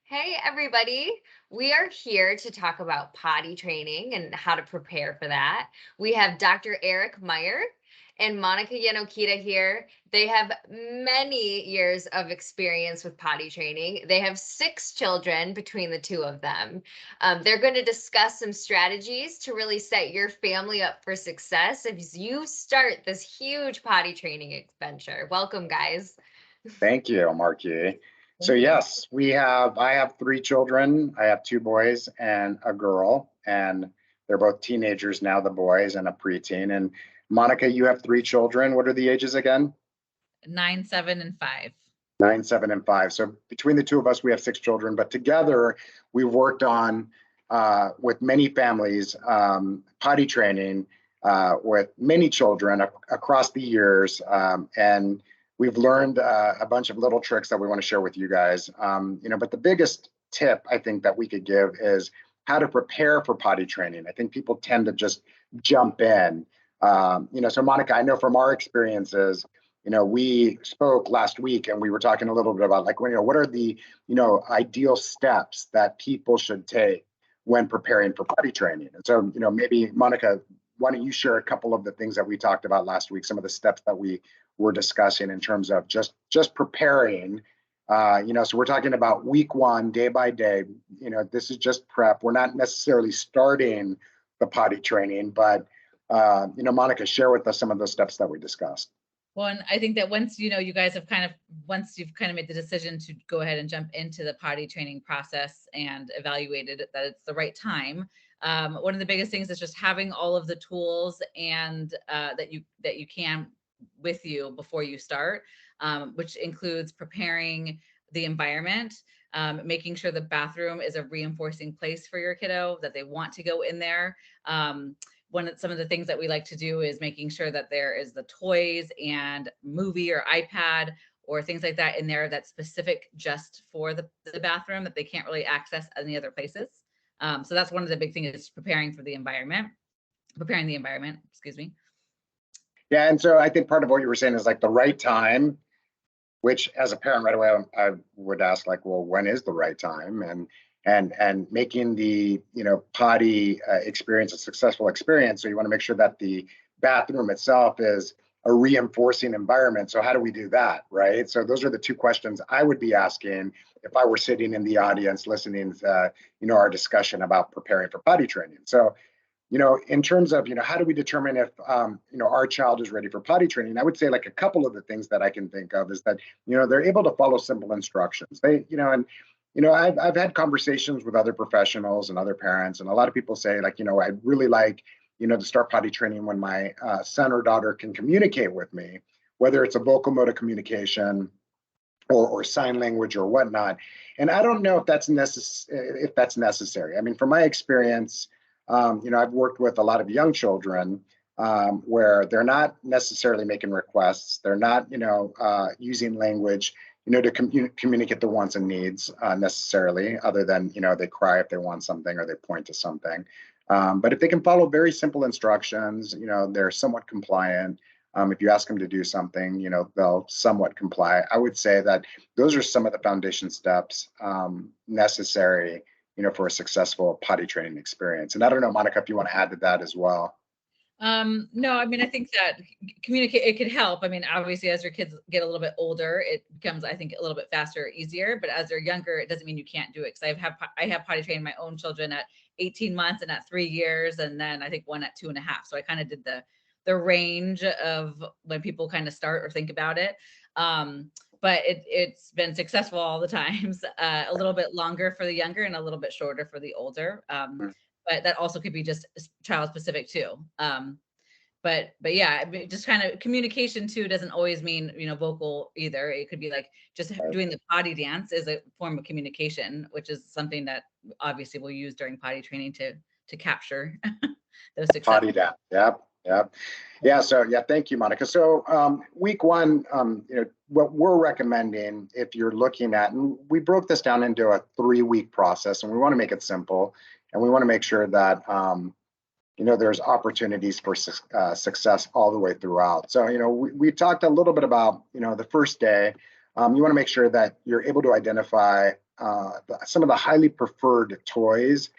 Hey, everybody. We are here to talk about potty training and how to prepare for that. We have Dr. Eric Meyer and Monica Yanokita here. They have many years of experience with potty training. They have 6 children between the two of them. They're going to discuss some strategies to really set your family up for success as you start this huge potty training adventure. Welcome, guys. Thank you, Marky. So Thank you. yes, I have 3 children. I have 2 boys and a girl, and they're both teenagers now, the boys, and a preteen. And Monica, you have 3 children. What are the ages again? 9, 7, and 5. 9, 7, and 5. So between the two of us, we have 6 children, but together we've worked on with many families potty training with many children across the years. And we've learned a bunch of little tricks that we want to share with you guys. But the biggest tip I think that we could give is how to prepare for potty training. I think people tend to just jump in. So Monica, I know from our experiences, we spoke last week and we were talking a little bit about what are the, ideal steps that people should take when preparing for potty training. And so, maybe Monica, why don't you share a couple of the things that we talked about last week, some of the steps that we were discussing in terms of just preparing. So we're talking about week 1, day by day. This is just prep. We're not necessarily starting the potty training, but Monica, share with us some of those steps that we discussed. Well, and I think that once you guys have once you've kind of made the decision to go ahead and jump into the potty training process and evaluated that it's the right time. One of the biggest things is just having all of the tools and that you can with you before you start, which includes preparing the environment, making sure the bathroom is a reinforcing place for your kiddo, that they want to go in there. Some of the things that we like to do is making sure that there is the toys and movie or iPad or things like that in there that's specific just for the bathroom that they can't really access any other places. So that's one of the big things is preparing the environment, excuse me. Yeah, and so I think part of what you were saying is like the right time, which as a parent right away I would ask well, when is the right time? And making the potty experience a successful experience. So you want to make sure that the bathroom itself is a reinforcing environment. So how do we do that, right? So those are the 2 questions I would be asking if I were sitting in the audience listening to our discussion about preparing for potty training. So in terms of how do we determine if our child is ready for potty training, I would say a couple of the things that I can think of is that they're able to follow simple instructions. I've had conversations with other professionals and other parents, and a lot of people say I'd really like to start potty training when my son or daughter can communicate with me, whether it's a vocal mode of communication or sign language or whatnot. And I don't know if that's necessary. I mean, from my experience, I've worked with a lot of young children where they're not necessarily making requests. They're not, using language, to communicate their wants and needs necessarily, other than, they cry if they want something or they point to something. But if they can follow very simple instructions, they're somewhat compliant. If you ask them to do something, they'll somewhat comply. I would say that those are some of the foundation steps necessary for a successful potty training experience. And I don't know, Monica, if you want to add to that as well. No, I mean, I think that it could help. I mean, obviously, as your kids get a little bit older, it becomes, I think, a little bit faster, easier. But as they're younger, it doesn't mean you can't do it. Because I have potty trained my own children at 18 months and at 3 years, and then I think one at 2.5. So I kind of did the range of when people kind of start or think about it. But it's been successful all the times. A little bit longer for the younger and a little bit shorter for the older. But that also could be just child specific too. But yeah, just kind of communication too doesn't always mean, vocal either. It could be just doing the potty dance is a form of communication, which is something that obviously we'll use during potty training to capture those success. Potty dance. Yep. Yeah. So yeah, thank you, Monica. So week 1, what we're recommending if you're looking at, and we broke this down into a 3-week process, and we want to make it simple, and we want to make sure that there's opportunities for success all the way throughout. So we talked a little bit about the first day. You want to make sure that you're able to identify some of the highly preferred toys,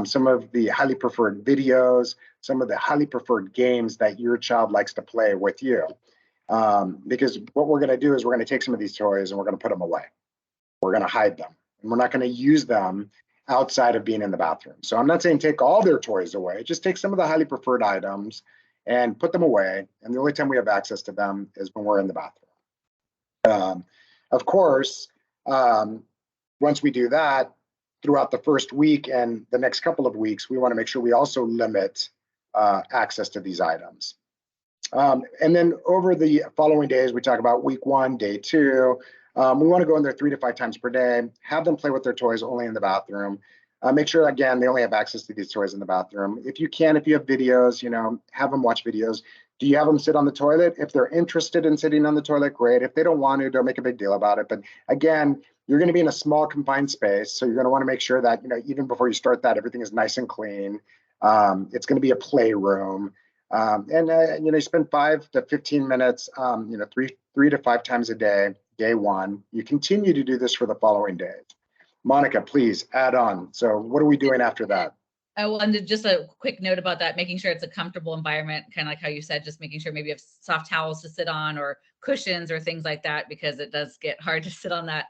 some of the highly preferred videos, some of the highly preferred games that your child likes to play with you. Because what we're going to do is we're going to take some of these toys and we're going to put them away. We're going to hide them, and we're not going to use them outside of being in the bathroom. So I'm not saying take all their toys away, just take some of the highly preferred items and put them away. And the only time we have access to them is when we're in the bathroom. Of course, once we do that, throughout the first week and the next couple of weeks, we want to make sure we also limit access to these items. And then over the following days, we talk about week 1, day 2. We want to go in there 3 to 5 times per day, have them play with their toys only in the bathroom. Make sure, again, they only have access to these toys in the bathroom. If you can, if you have videos, have them watch videos. Do you have them sit on the toilet? If they're interested in sitting on the toilet, great. If they don't want to, don't make a big deal about it. But again, you're going to be in a small confined space. So you're going to want to make sure that, even before you start that, everything is nice and clean. It's going to be a playroom. You spend 5 to 15 minutes, 3 to 5 times a day, day 1. You continue to do this for the following days. Monica, please add on. So what are we doing after that? I wanted just a quick note about that, making sure it's a comfortable environment, kind of like how you said, just making sure maybe you have soft towels to sit on or cushions or things like that, because it does get hard to sit on that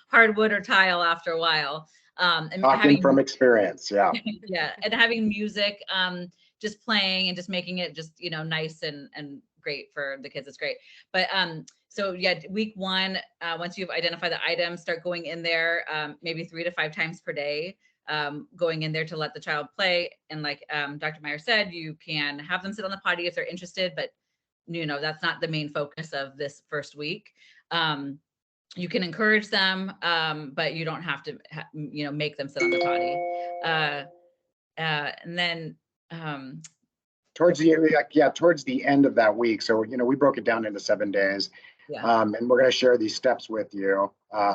hardwood or tile after a while. And Talking from experience, yeah. Yeah, and having music, just playing and just making it just, nice and great for the kids. It's great. But so yeah, week 1, once you've identified the items, start going in there, maybe 3 to 5 times per day, going in there to let the child play. And like Dr. Meyer said, you can have them sit on the potty if they're interested, but that's not the main focus of this first week. You can encourage them, but you don't have to, make them sit on the potty. And then towards the end of that week. So, we broke it down into 7 days. Yeah. And we're going to share these steps with you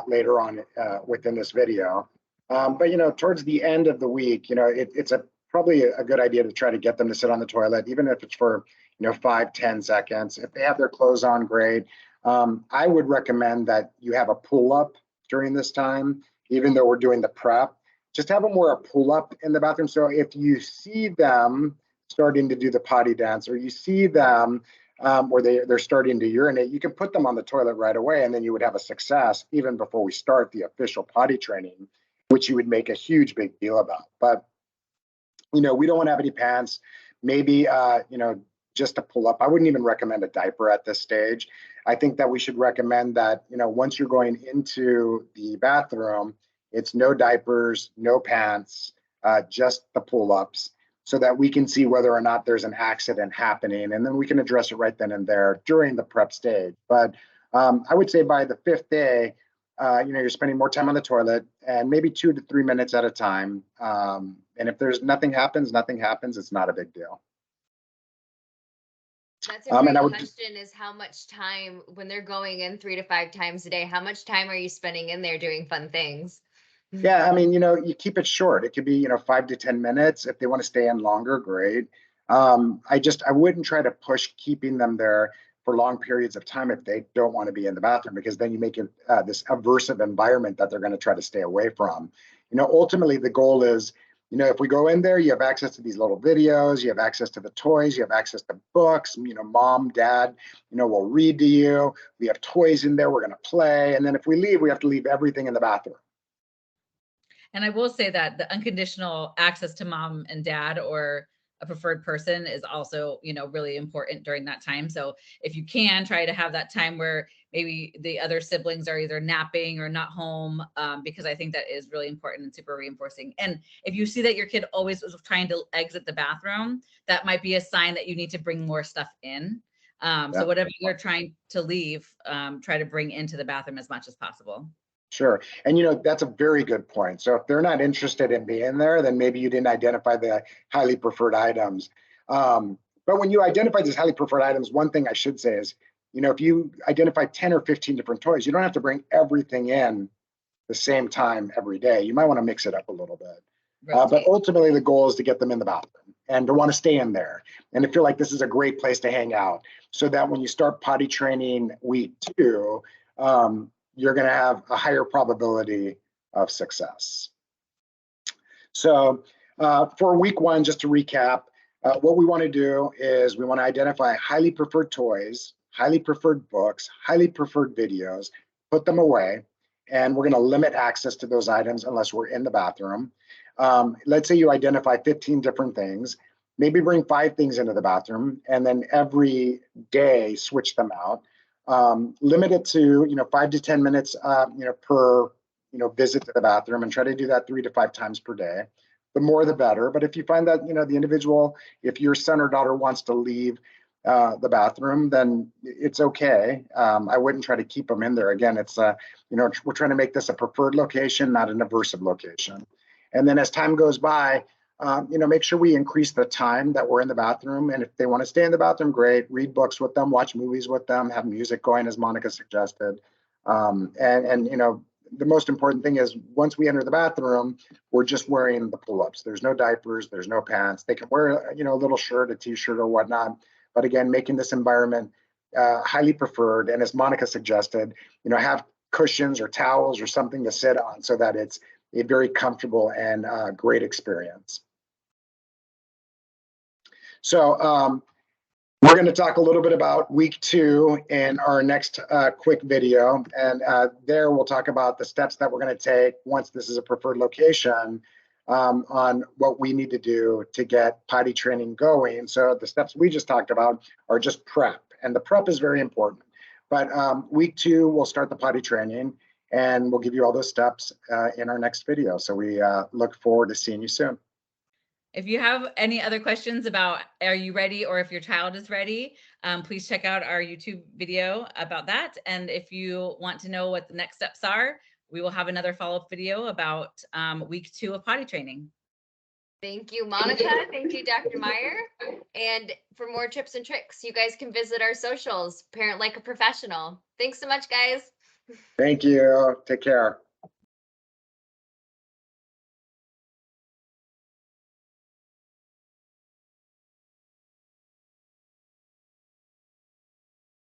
later on within this video. But, towards the end of the week, it's probably a good idea to try to get them to sit on the toilet, even if it's for, 5-10 seconds. If they have their clothes on, great. I would recommend that you have a pull-up during this time, even though we're doing the prep. Just have them wear a pull-up in the bathroom. So if you see them starting to do the potty dance, or you see them where they're starting to urinate, you can put them on the toilet right away, and then you would have a success even before we start the official potty training, which you would make a huge big deal about. But we don't want to have any pants. Maybe just to pull up. I wouldn't even recommend a diaper at this stage. I think that we should recommend that once you're going into the bathroom, it's no diapers, no pants, just the pull-ups, so that we can see whether or not there's an accident happening, and then we can address it right then and there during the prep stage. But I would say by the 5th day, you're spending more time on the toilet, and maybe 2 to 3 minutes at a time. And if there's nothing happens, it's not a big deal. That's a great question, is how much time, when they're going in 3 to 5 times a day, how much time are you spending in there doing fun things? Yeah, you keep it short. It could be, 5 to 10 minutes. If they want to stay in longer, great. I wouldn't try to push keeping them there for long periods of time if they don't want to be in the bathroom, because then you make it this aversive environment that they're going to try to stay away from. Ultimately, the goal is, if we go in there, you have access to these little videos, you have access to the toys, you have access to books, mom, dad, will read to you. We have toys in there, we're going to play. And then if we leave, we have to leave everything in the bathroom. And I will say that the unconditional access to mom and dad or a preferred person is also, really important during that time. So if you can, try to have that time where maybe the other siblings are either napping or not home, because I think that is really important and super reinforcing. And if you see that your kid always is trying to exit the bathroom, that might be a sign that you need to bring more stuff in. So whatever you're trying to leave, try to bring into the bathroom as much as possible. Sure. And, that's a very good point. So if they're not interested in being there, then maybe you didn't identify the highly preferred items. But when you identify these highly preferred items, one thing I should say is, if you identify 10 or 15 different toys, you don't have to bring everything in the same time every day. You might want to mix it up a little bit. But ultimately, the goal is to get them in the bathroom and to want to stay in there and to feel like this is a great place to hang out, so that when you start potty training week 2, you're going to have a higher probability of success. So for week 1, just to recap, what we want to do is we want to identify highly preferred toys, highly preferred books, highly preferred videos, put them away, and we're going to limit access to those items unless we're in the bathroom. Let's say you identify 15 different things, maybe bring 5 things into the bathroom, and then every day switch them out. Limit it to 5 to 10 minutes per visit to the bathroom, and try to do that 3 to 5 times per day. The more the better. But if you find that the individual, if your son or daughter wants to leave the bathroom, then it's okay. I wouldn't try to keep them in there. Again, it's we're trying to make this a preferred location, not an aversive location. And then as time goes by, make sure we increase the time that we're in the bathroom. And if they want to stay in the bathroom, great. Read books with them, watch movies with them, have music going, as Monica suggested. The most important thing is once we enter the bathroom, we're just wearing the pull-ups. There's no diapers, there's no pants. They can wear, a little shirt, a t-shirt or whatnot. But again, making this environment highly preferred. And as Monica suggested, have cushions or towels or something to sit on so that it's a very comfortable and great experience. So we're going to talk a little bit about week 2 in our next quick video. And there we'll talk about the steps that we're going to take once this is a preferred location on what we need to do to get potty training going. So the steps we just talked about are just prep. And the prep is very important. But week 2, we'll start the potty training. And we'll give you all those steps in our next video. So we look forward to seeing you soon. If you have any other questions about are you ready or if your child is ready, please check out our YouTube video about that. And if you want to know what the next steps are, we will have another follow-up video about week 2 of potty training. Thank you, Monica. Thank you, Dr. Meyer. And for more tips and tricks, you guys can visit our socials, Parent Like a Professional. Thanks so much, guys. Thank you. Take care.